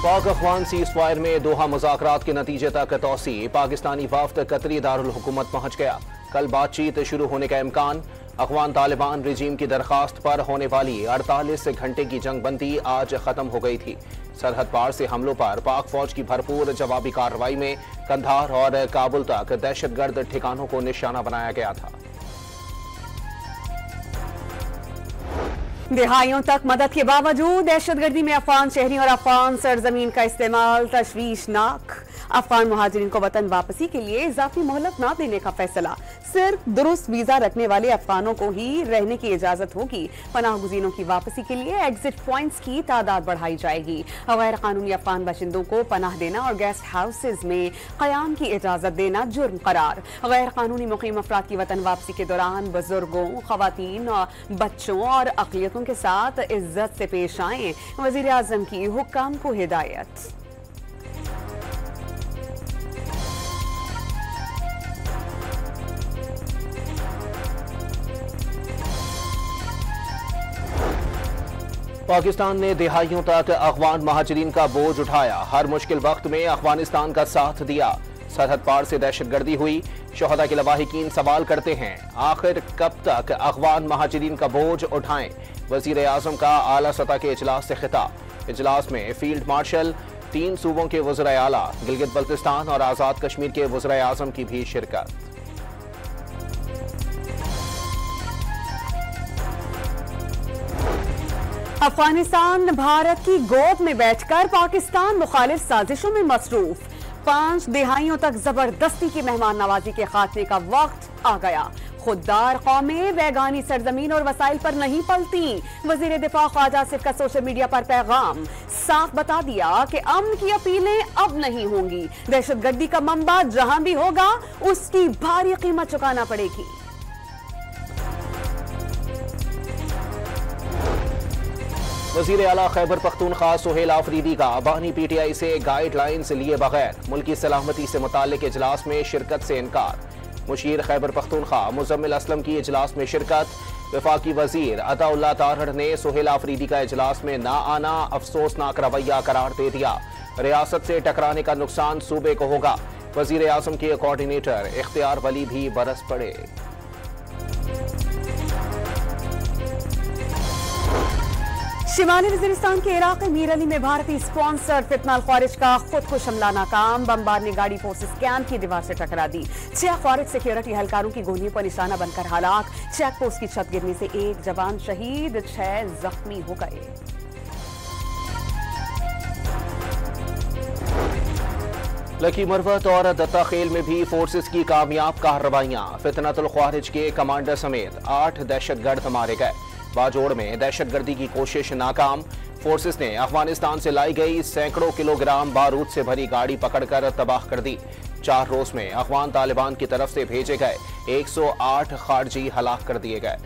पाक Afghan cease fire में दोहा मुज़ाकरात के नतीजे तक तौसी। पाकिस्तानी वफ्द कतरी दारुल हुकूमत पहुंच गया। कल बातचीत शुरू होने का इम्कान। अफगान तालिबान रिजीम की दरखास्त पर होने वाली 48 घंटे की जंगबंदी आज खत्म हो गई थी। सरहद पार से हमलों पर पाक फौज की भरपूर जवाबी कार्रवाई में कंधार और काबुल तक दहशतगर्द ठिकानों को निशाना बनाया गया था। दिहाइयों तक मदद के बावजूद दहशतगर्दी में अफगान शहरी और अफगान सरजमीन का इस्तेमाल तशवीशनाक। अफगान मुहाजिरीन को वतन वापसी के लिए इजाफी मोहलत न देने का फैसला। सिर्फ दुरुस्त वीजा रखने वाले अफगानों को ही रहने की इजाजत होगी। पनाह गुज़ीरों की वापसी के लिए एग्जिट पॉइंट्स की तादाद बढ़ाई जाएगी। गैर कानूनी अफगान बाशिंदों को पनाह देना और गेस्ट हाउसेज में कयाम की इजाजत देना जुर्म करार। गैर कानूनी मुकीम अफराद की वतन वापसी के दौरान बुजुर्गों, खवातीन, बच्चों और अक़लियतों के साथ इज्जत से पेश आएं। वज़ीर आज़म की हुक्काम को हिदायत। पाकिस्तान ने दिहाइयों तक अफगान महाजरीन का बोझ उठाया। हर मुश्किल वक्त में अफगानिस्तान का साथ दिया। सरहद पार से दहशतगर्दी हुई। शोहदा के लवाहिकीन सवाल करते हैं, आखिर कब तक अफगान महाजरीन का बोझ उठाएं। वजीर आजम का आला सतह के इजलास से खिताब। इजलास में फील्ड मार्शल, 3 सूबों के वज़ीर आला, गिलगित बल्तिस्तान और आज़ाद कश्मीर के वज़ीर आजम की भी शिरकत। अफगानिस्तान भारत की गोद में बैठकर पाकिस्तान मुखालिफ साजिशों में मसरूफ। 5 दिहाइयों तक जबरदस्ती की मेहमान नवाजी के खात्मे का वक्त आ गया। खुददार कौमें बैगानी सरजमीन और वसाइल पर नहीं पलती। वजीर दिफा ख्वाजा आसिफ का सोशल मीडिया पर पैगाम साफ बता दिया कि अमन की अपीलें अब नहीं होंगी। दहशतगर्दी का मंबा जहां भी होगा उसकी भारी कीमत चुकाना पड़ेगी। वज़ीर आला खैबर पख्तूनख्वा सुहेल आफरीदी का बानी PTI से गाइडलाइंस लिए बगैर मुल्की सलामती से मुताल्लिक इजलास में शिरकत से इनकार। मुशीर खैबर पख्तूनख्वा मुजम्मिल असलम की इजलास में शिरकत। वफाकी वजीर अताउल्लाह तारड़ ने सुहेल आफरीदी का इजलास में ना आना अफसोसनाक रवैया करार दे दिया। रियासत से टकराने का नुकसान सूबे को होगा। वजीर आजम के कोऑर्डिनेटर इख्तियार वली भी बरस पड़े। शिमाली वज़ीरिस्तान के इलाके मीर अली में भारतीय स्पॉन्सर फितनाल ख्वारिज का खुदकुश हमला नाकाम। बमबार ने गाड़ी फोर्सेस कैंप की दीवार से टकरा दी। 6 ख्वारिज सिक्योरिटी एहलकारों की गोलियों पर निशाना बनकर हलाक। चेक पोस्ट की छत गिरने से 1 जवान शहीद, 6 जख्मी हो गए। लकी मरवत और दत्ता खेल में भी फोर्सेस की कामयाब कार्रवाइयां। फितनतुल ख्वारिज के कमांडर समेत 8 दहशतगर्द मारे गए। बाजोड़ में दहशतगर्दी की कोशिश नाकाम। फोर्सेस ने अफगानिस्तान से लाई गई सैकड़ों किलोग्राम बारूद से भरी गाड़ी पकड़कर तबाह कर दी। 4 रोज में अफगान तालिबान की तरफ से भेजे गए 108 खारजी हलाक कर दिए गए।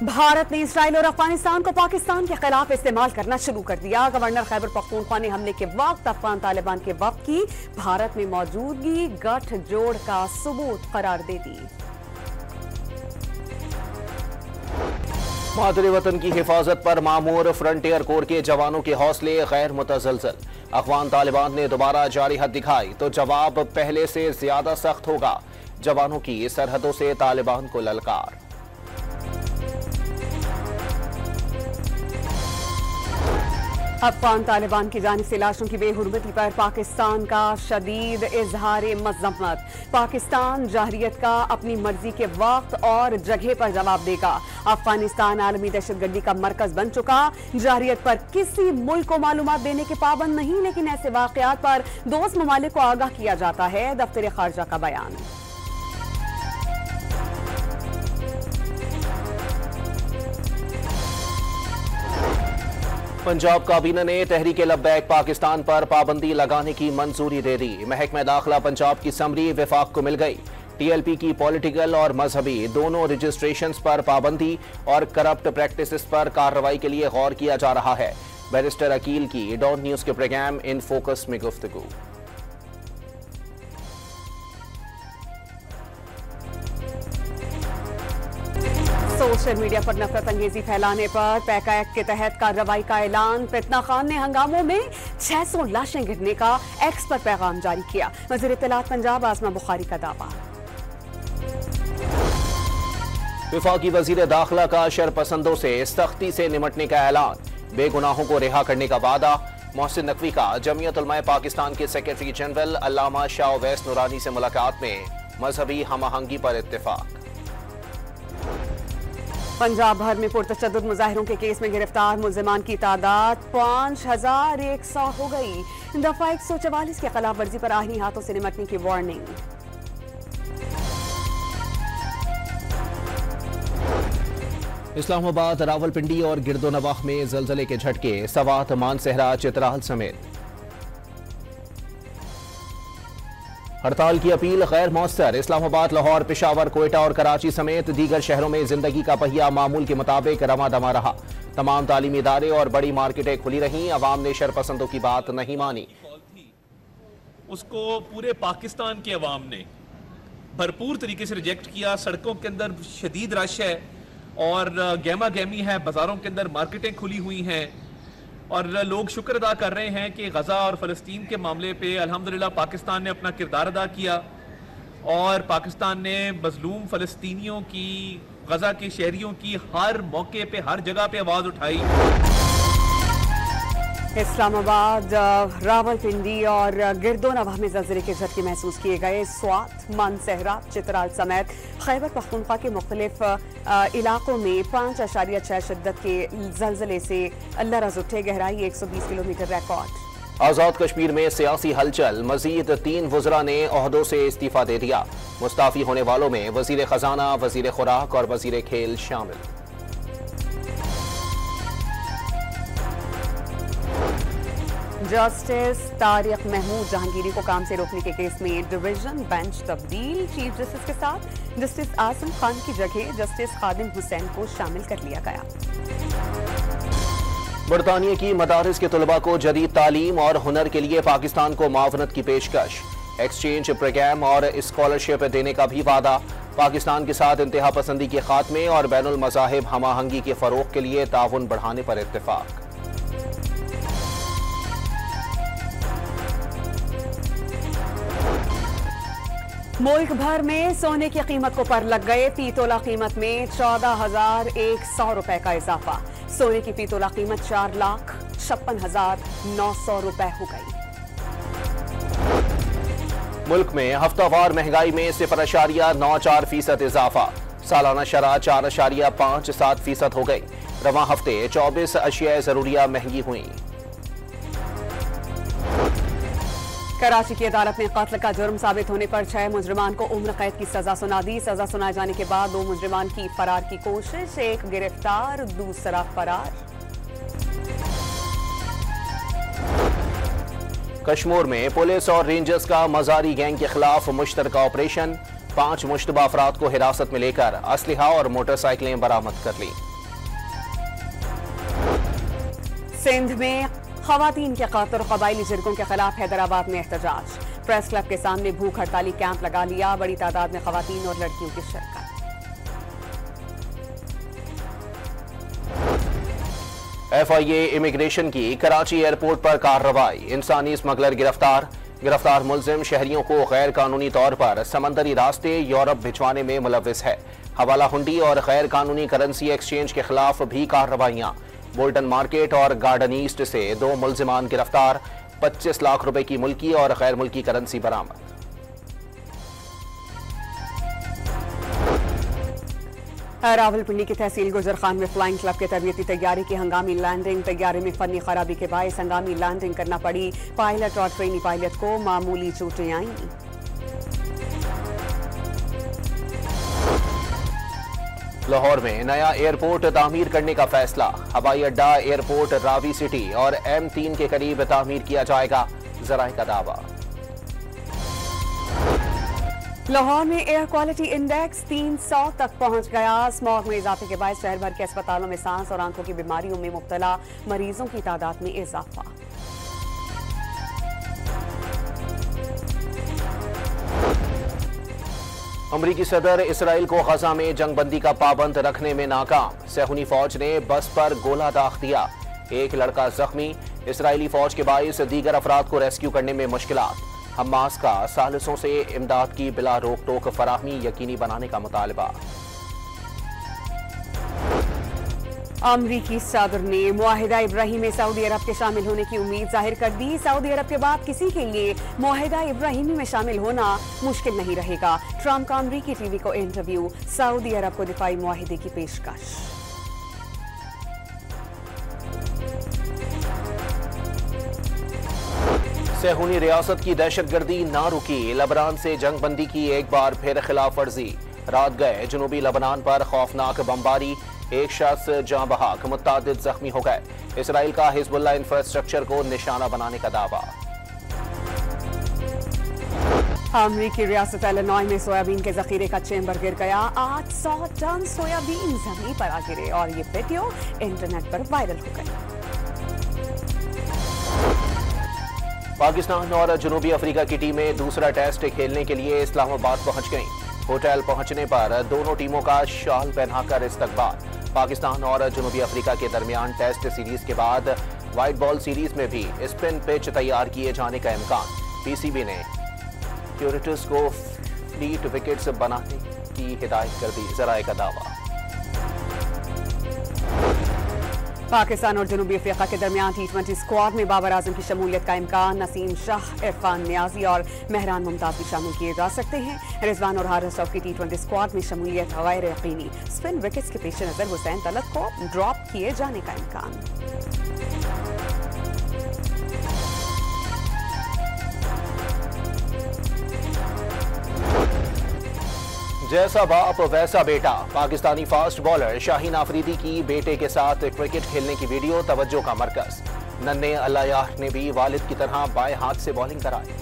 भारत ने इसराइल और अफगानिस्तान को पाकिस्तान के खिलाफ इस्तेमाल करना शुरू कर दिया। गवर्नर खैबर पख्तूनख्वा ने हमले के वक्त अफगान तालिबान के वक्त की भारत में मौजूदगी गठजोड़ का सबूत करार दे दी। मादरे वतन की हिफाजत पर मामूर फ्रंटियर कोर के जवानों के हौसले गैर मुतज़लज़ल। अफगान तालिबान ने दोबारा जारिहत दिखाई तो जवाब पहले से ज्यादा सख्त होगा। जवानों की सरहदों से तालिबान को ललकार। अफगान तालिबान की जानिब से लाशों की बेहुरमती पर पाकिस्तान का शदीद इजहार मज़म्मत। पाकिस्तान जाहिरियत का अपनी मर्जी के वक्त और जगह पर जवाब देगा। अफगानिस्तान आलमी दहशतगर्दी का मरकज बन चुका। जाहिरियत पर किसी मुल्क को मालूमात देने के पाबंद नहीं, लेकिन ऐसे वाकयात पर दोस्त ममालिक को आगाह किया जाता है। दफ्तर खारजा का बयान। पंजाब काबीना ने तहरीक लब्बैक पाकिस्तान पर पाबंदी लगाने की मंजूरी दे दी। महकमा दाखिला पंजाब की समरी विफाक को मिल गई। TLP की पॉलिटिकल और मजहबी दोनों रजिस्ट्रेशंस पर पाबंदी और करप्ट प्रैक्टिसेस पर कार्रवाई के लिए गौर किया जा रहा है। बैरिस्टर अकील की डॉन न्यूज के प्रोग्राम इन फोकस में गुफ्तगू। सोशल मीडिया पर नफरत अंगेजी फैलाने पर पैका एक्ट के तहत कार्रवाई का ऐलान। फितना खान ने हंगामों में 600 लाशें गिरने का एक्स पर पैगाम जारी किया। वज़ीर इत्तलात पंजाब आज़मा बुखारी का दावा। वफाकी वजीर दाखिला का शरपसंदों से सख्ती से निमटने का ऐलान। बेगुनाहों को रिहा करने का वादा। मोहसिन नकवी का जमीयत उलमाए पाकिस्तान के सेक्रेटरी जनरल अल्लामा शाह उवैस नूरानी से मुलाकात में मजहबी हमआहंगी पर इत्तेफाक। पंजाब भर में पुरतशद्दुद मुजाहिरों के केस में गिरफ्तार मुल्जिमान की तादाद 5100 हो गई। दफा 144 के खिलाफ वर्जी पर आईनी हाथों से निमटने की वार्निंग। इस्लामाबाद, रावलपिंडी और गिरदोनवाह में जलजले के झटके। सवात, मानसहरा, चित्राल समेत। हड़ताल की अपील गैर मौसर। इस्लामाबाद, लाहौर, पेशावर, कोयटा और कराची समेत दीगर शहरों में जिंदगी का पहिया मामूल के मुताबिक रवा दमा रहा। तमाम तालीमी इदारे और बड़ी मार्केटें खुली रहीं। अवाम ने शरपसंदों की बात नहीं मानी। उसको पूरे पाकिस्तान के अवाम ने भरपूर तरीके से रिजेक्ट किया। सड़कों के अंदर शदीद रश है और गहमा गहमी है। बाजारों के अंदर मार्केटें खुली हुई हैं और लोग शुक्र अदा कर रहे हैं कि गजा और फ़लस्तीन के मामले पे अल्हम्दुलिल्लाह पाकिस्तान ने अपना किरदार अदा किया और पाकिस्तान ने मजलूम फ़लस्तीनियों की, गजा के शहरियों की हर मौके पे, हर जगह पे आवाज़ उठाई। इस्लामाबाद, रावलपिंडी और गिरदोनवाह में जलजले के झटके महसूस किए गए। स्वात, मानसहरा, चित्राल समेत खैबर पख्तूनख्वा के मुख्तलिफ इलाकों में 5.6 शिद्दत के जलजले से लरज़ उठे। गहराई 120 किलोमीटर रिकॉर्ड। आजाद कश्मीर में सियासी हलचल। मजीद 3 वज़रा ने ओहदों से इस्तीफा दे दिया। मुस्ताफी होने वालों में वजीर खजाना, वजीर खुराक और वजीर खेल शामिल। जस्टिस तारिक महमूद जहांगीरी को काम से रोकने के केस में डिवीजन बेंच तब्दील। चीफ जस्टिस के साथ जस्टिस आजम खान की जगह जस्टिस खादिम हुसैन को शामिल कर लिया गया। बरतानिया की मदारिस के तलबा को जदीद तालीम और हुनर के लिए पाकिस्तान को मावनत की पेशकश। एक्सचेंज प्रोग्राम और स्कॉलरशिप देने का भी वादा। पाकिस्तान के साथ इंतहा पसंदी के खात्मे और बैनुल मज़ाहिब हमआहंगी के फरोग के लिए ताउन बढ़ाने पर इत्तेफाक। मुल्क भर में सोने की कीमत को पर लग गए। फी तोला कीमत में 14,100 रुपए का इजाफा। सोने की फी तोला कीमत 4,56,900 रुपए हो गई। मुल्क में हफ्तावार महंगाई में 0.94% इजाफा। सालाना शरह 4.57% हो गई। रवां हफ्ते 24 अशिया जरूरिया महंगी हुई। कराची की अदालत ने कत्ल का जुर्म साबित होने पर 6 मुजरिमान को उम्र कैद की सजा सुना दी। सजा सुनाए जाने के बाद 2 मुजरिमान की फरार की कोशिश। एक गिरफ्तार, दूसरा फरार। कश्मीर में पुलिस और रेंजर्स का मजारी गैंग के खिलाफ मुश्तरका ऑपरेशन। 5 मुश्तबा अफराद को हिरासत में लेकर असलहा और मोटरसाइकिलें बरामद कर ली। सिंध में खवातीन के कत्ल और कबायली जिरगों के खिलाफ हैदराबाद में एहतजाज। प्रेस क्लब के सामने भूख हड़ताली कैंप लगा लिया। बड़ी तादाद में खवातीन और लड़कियों की शिरकत। FIA इमिग्रेशन की कराची एयरपोर्ट पर कार्रवाई। इंसानी स्मगलर गिरफ्तार। गिरफ्तार मुल्जिम शहरियों को गैर कानूनी तौर पर समंदरी रास्ते यूरोप भिजवाने में मुलव्विस है। हवाला हुंडी और गैर कानूनी करेंसी एक्सचेंज के खिलाफ भी कार्रवाइयां। बोल्टन मार्केट और गार्डन ईस्ट से 2 मुल्जिमान गिरफ्तार। 25 लाख रुपए की मुल्की और गैर मुल्की करेंसी बरामद। रावलपिंडी की तहसील गुजर खान में फ्लाइंग क्लब के तरबियती तैयारी की हंगामी लैंडिंग। तैयारी में फनी खराबी के बायस हंगामी लैंडिंग करना पड़ी। पायलट और ट्रेनी पायलट को मामूली चोटें आईं। लाहौर में नया एयरपोर्ट तामीर करने का फैसला। हवाई अड्डा, एयरपोर्ट रावी सिटी और M3 के करीब तामीर किया जाएगा। ज़राए का दावा। लाहौर में एयर क्वालिटी इंडेक्स 300 तक पहुंच गया। स्मॉग में इजाफे के बाद शहर भर के अस्पतालों में सांस और आंखों की बीमारियों में मुब्तला मरीजों की तादाद में इजाफा। अमरीकी सदर इसराइल को गजा में जंगबंदी का पाबंद रखने में नाकाम। सेहूनी फौज ने बस पर गोला दाग दिया, एक लड़का जख्मी। इसराइली फौज के बाइस दीगर अफराद को रेस्क्यू करने में मुश्किलात। हमास का सालिसों से इमदाद की बिला रोक टोक फराहमी यकीनी बनाने का मुतालबा। अमरीकी सदर ने मुआहिदा इब्राहिम में सऊदी अरब के शामिल होने की उम्मीद जाहिर कर दी। सऊदी अरब के बाद किसी के लिए मुआहिदा इब्राहिमी में शामिल होना मुश्किल नहीं रहेगा। ट्रंप का अमरीकी टीवी को इंटरव्यू, सऊदी अरब को दिफाई मुआहिदे की पेशकश। सेहूनी रियासत की दहशतगर्दी ना रुकी, लबनान से जंगबंदी की एक बार फिर खिलाफ वर्जी। रात गए जनूबी लबनान पर खौफनाक बमबारी, एक शख्स जाँ बहक, मुत्तादिद जख्मी हो गए। इसराइल का हिजबुल्लाह इंफ्रास्ट्रक्चर को निशाना बनाने का दावा। अमरीकी रियासत इलिनॉय में सोयाबीन के जखीरे का चेंबर गिर गया। 800 टन सोयाबीन जमीन पर आ गिरे और ये वीडियो इंटरनेट पर वायरल हो गई। पाकिस्तान और जनूबी अफ्रीका की टीमें दूसरा टेस्ट खेलने के लिए इस्लामाबाद पहुंच गईं। होटल पहुंचने पर दोनों टीमों का शाल पहनाकर इस्तकबाल। पाकिस्तान और जनूबी अफ्रीका के दरमियान टेस्ट सीरीज के बाद व्हाइट बॉल सीरीज में भी स्पिन पिच तैयार किए जाने का इम्कान। पीसीबी ने क्यूरेटिस को फ्लीट विकेट्स बनाने की हिदायत कर दी, जराए का दावा। पाकिस्तान और जनूबी अफ्रीका के दरमियान T20 स्क्वाड में बाबर आजम की शमूलियत का इम्कान। नसीम शाह, इरफान नियाजी और मेहरान मुमताज भी शामिल किए जा सकते हैं। रिजवान और हारिस रऊफ की T20 स्क्वाड में शमूलियत गैर यकीनी। स्पिन विकेट्स के पेश नजर हुसैन तलत को ड्रॉप किए जाने का इम्कान। जैसा बाप वैसा बेटा, पाकिस्तानी फास्ट बॉलर शाहीन आफरीदी की बेटे के साथ क्रिकेट खेलने की वीडियो तवज्जो का मरकज। नन्हे अल्लाह ने भी वालिद की तरह बाएं हाथ से बॉलिंग कराई।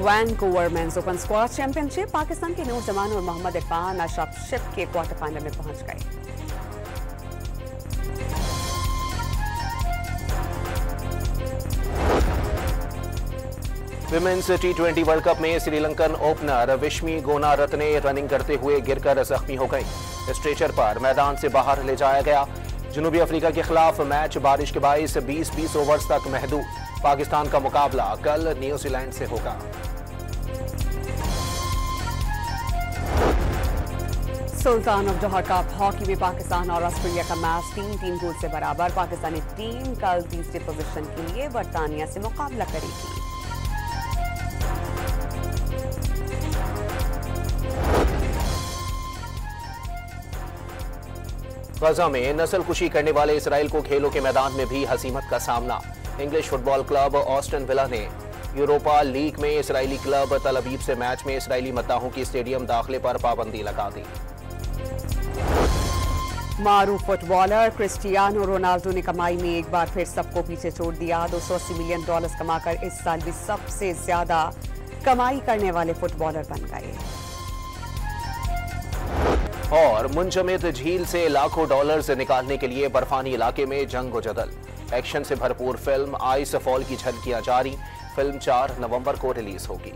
Vancouver men's open squash championship, Pakistan के नूर जमान और मोहम्मद इरफान अशरफ शिप के क्वार्टर फाइनल में पहुंच गए। विमेंस T20 वर्ल्ड कप में Sri Lankan opener Vishmi Gunaratne running करते हुए गिरकर जख्मी हो गई। स्ट्रेचर पर मैदान से बाहर ले जाया गया। जनूबी अफ्रीका के खिलाफ मैच बारिश के बाइस 20 ओवर्स तक महदूद। पाकिस्तान का मुकाबला कल न्यूजीलैंड से होगा। सुल्तान ऑफ जोहर कप हॉकी में पाकिस्तान और ऑस्ट्रेलिया का मैच 3-3 गोल से बराबर। पाकिस्तानी टीम कल तीसरे पोजीशन के लिए बर्तानिया से मुकाबला करेगी। गजा में नस्लकुशी करने वाले इसराइल को खेलों के मैदान में भी हसीमत का सामना। English football club Aston Villa ने यूरोपा लीग में इसराइली क्लब तल अबीब से मैच में इसराइली मद्दाहों की स्टेडियम दाखिले पर पाबंदी लगा दी। मारूफ फुटबॉलर क्रिस्टियानो रोनाल्डो ने कमाई में एक बार फिर सबको पीछे छोड़ दिया। $280 मिलियन कमाकर इस साल भी सबसे ज्यादा कमाई करने वाले फुटबॉलर बन गए। और मुंजमद झील से लाखों डॉलर्स निकालने के लिए बर्फानी इलाके में जंग-ओ-जदल। एक्शन से भरपूर फिल्म आइस फॉल की झलकियां जारी। फिल्म 4 नवंबर को रिलीज होगी।